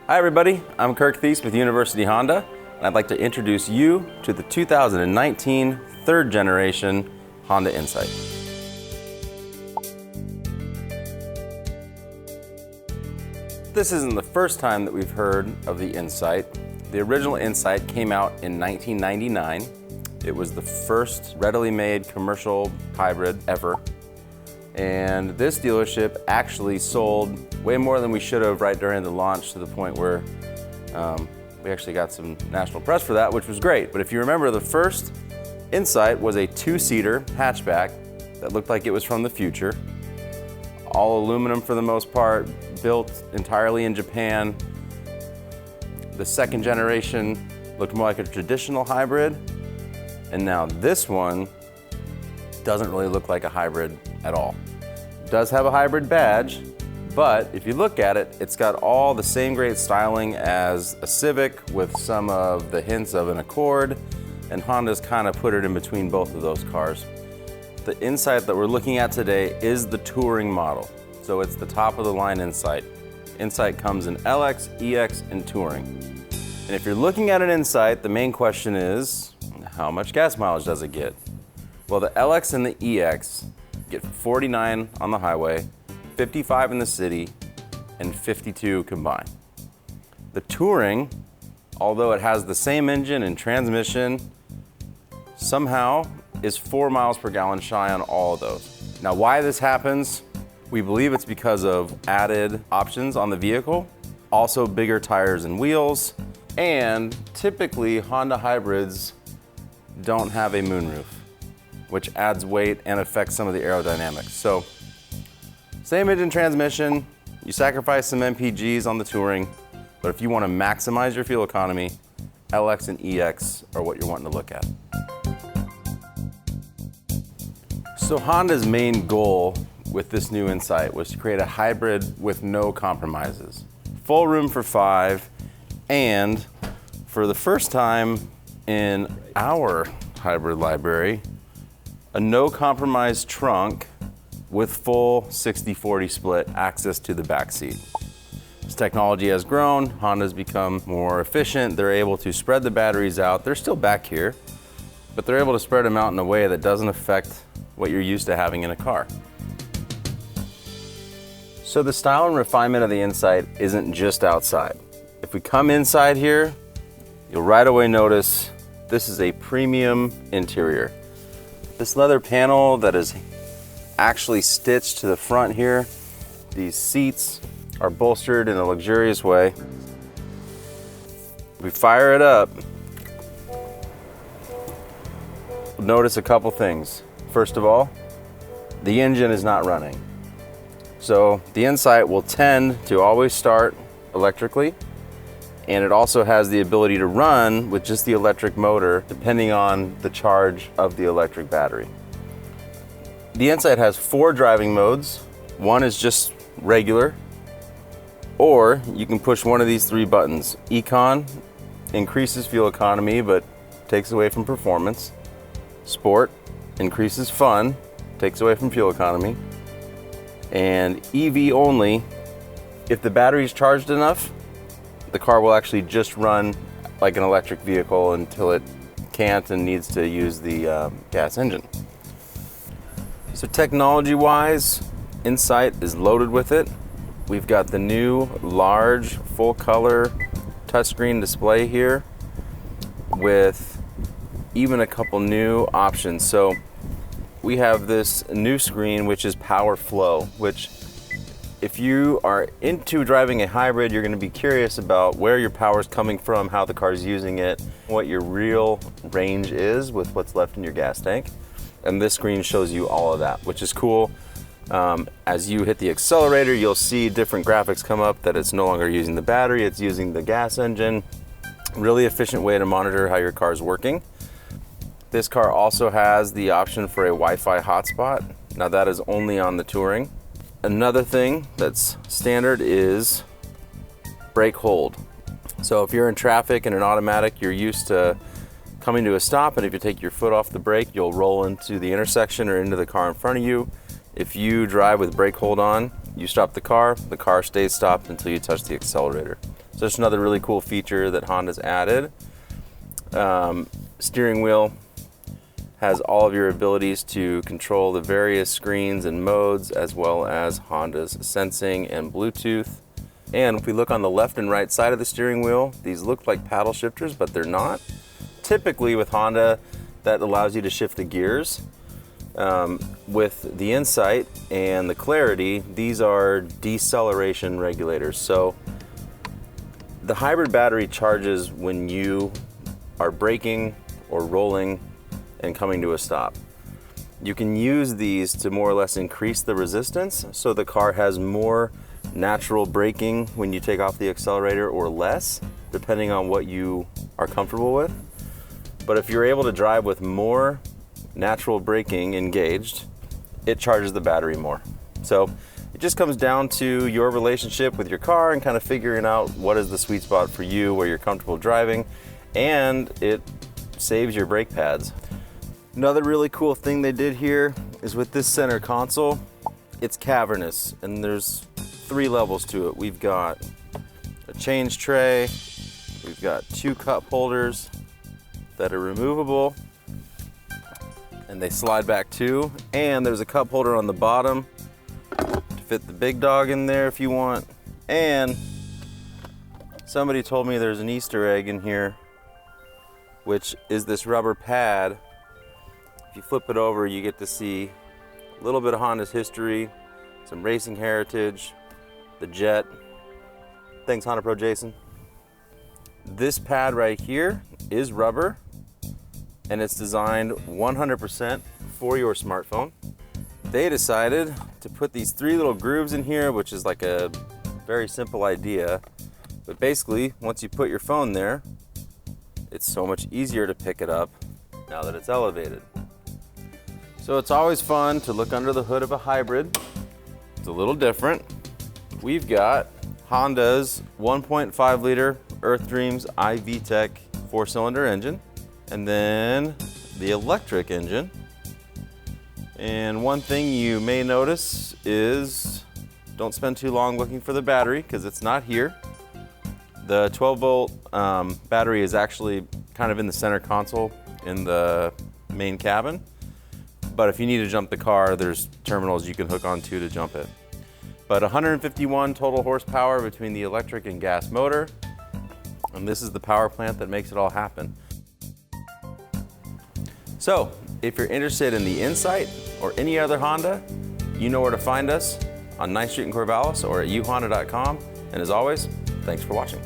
Hi everybody, I'm Kirk Theis with University Honda, and I'd like to introduce you to the 2019 third generation Honda Insight. This isn't the first time that we've heard of the Insight. The original Insight came out in 1999. It was the first readily made commercial hybrid ever. And this dealership actually sold way more than we should have right during the launch, to the point where we actually got some national press for that, which was great. But if you remember, the first Insight was a two-seater hatchback that looked like it was from the future. All aluminum for the most part, built entirely in Japan. The second generation looked more like a traditional hybrid. And now this one doesn't really look like a hybrid at all. It does have a hybrid badge, but if you look at it, it's got all the same great styling as a Civic with some of the hints of an Accord, and Honda's kind of put it in between both of those cars. The Insight that we're looking at today is the touring model, so it's the top of the line Insight. Insight comes in LX, EX, and Touring. And if you're looking at an Insight, the main question is, how much gas mileage does it get? Well, the LX and the EX get 49 on the highway, 55 in the city, and 52 combined. The Touring, although it has the same engine and transmission, somehow is 4 miles per gallon shy on all of those. Now, why this happens, we believe it's because of added options on the vehicle, also bigger tires and wheels, and typically Honda hybrids don't have a moonroof, which adds weight and affects some of the aerodynamics. So, same engine transmission, you sacrifice some MPGs on the Touring, but if you want to maximize your fuel economy, LX and EX are what you're wanting to look at. So Honda's main goal with this new Insight was to create a hybrid with no compromises. Full room for 5, and for the first time in our hybrid library, a no compromise trunk with full 60-40 split access to the back seat. As technology has grown, Honda's become more efficient. They're able to spread the batteries out. They're still back here, but they're able to spread them out in a way that doesn't affect what you're used to having in a car. So the style and refinement of the Insight isn't just outside. If we come inside here, you'll right away notice this is a premium interior. This leather panel that is actually stitched to the front here, these seats are bolstered in a luxurious way. We fire it up, notice a couple things. First of all, the engine is not running. So the Insight will tend to always start electrically, and it also has the ability to run with just the electric motor depending on the charge of the electric battery. The Insight has 4 driving modes. One is just regular, or you can push one of these 3 buttons. ECON increases fuel economy but takes away from performance. Sport increases fun, takes away from fuel economy. And EV only, if the battery is charged enough, the car will actually just run like an electric vehicle until it can't and needs to use the gas engine. So technology-wise, Insight is loaded with it. We've got the new large full-color touchscreen display here with even a couple new options. So we have this new screen, which is Power Flow, which if you are into driving a hybrid, you're going to be curious about where your power is coming from, how the car is using it, what your real range is with what's left in your gas tank. And this screen shows you all of that, which is cool. As you hit the accelerator, you'll see different graphics come up that it's no longer using the battery, it's using the gas engine. Really efficient way to monitor how your car is working. This car also has the option for a Wi-Fi hotspot. Now that is only on the Touring. Another thing that's standard is brake hold. So if you're in traffic in an automatic, you're used to coming to a stop, and if you take your foot off the brake, you'll roll into the intersection or into the car in front of you. If you drive with brake hold on, you stop the car stays stopped until you touch the accelerator. So that's another really cool feature that Honda's added. Steering wheel has all of your abilities to control the various screens and modes, as well as Honda's sensing and Bluetooth. And if we look on the left and right side of the steering wheel, these look like paddle shifters, but they're not. Typically with Honda, that allows you to shift the gears. With the Insight and the Clarity, these are deceleration regulators. So the hybrid battery charges when you are braking or rolling and coming to a stop. You can use these to more or less increase the resistance so the car has more natural braking when you take off the accelerator, or less, depending on what you are comfortable with. But if you're able to drive with more natural braking engaged, it charges the battery more. So it just comes down to your relationship with your car and kind of figuring out what is the sweet spot for you, where you're comfortable driving, and it saves your brake pads. Another really cool thing they did here is with this center console, it's cavernous, and there's 3 levels to it. We've got a change tray, we've got 2 cup holders that are removable, and they slide back too, and there's a cup holder on the bottom to fit the big dog in there if you want. And somebody told me there's an Easter egg in here, which is this rubber pad. If you flip it over, you get to see a little bit of Honda's history, some racing heritage, the Jet. Thanks, Honda Pro Jason. This pad right here is rubber, and it's designed 100% for your smartphone. They decided to put these 3 little grooves in here, which is like a very simple idea. But basically, once you put your phone there, it's so much easier to pick it up now that it's elevated. So it's always fun to look under the hood of a hybrid. It's a little different. We've got Honda's 1.5 liter Earth Dreams iVTEC 4-cylinder engine, and then the electric engine. And one thing you may notice is don't spend too long looking for the battery, because it's not here. The 12-volt battery is actually kind of in the center console in the main cabin. But if you need to jump the car, there's terminals you can hook onto to jump it. But 151 total horsepower between the electric and gas motor. And this is the power plant that makes it all happen. So if you're interested in the Insight or any other Honda, you know where to find us on 9th Street in Corvallis or at uhonda.com. And as always, thanks for watching.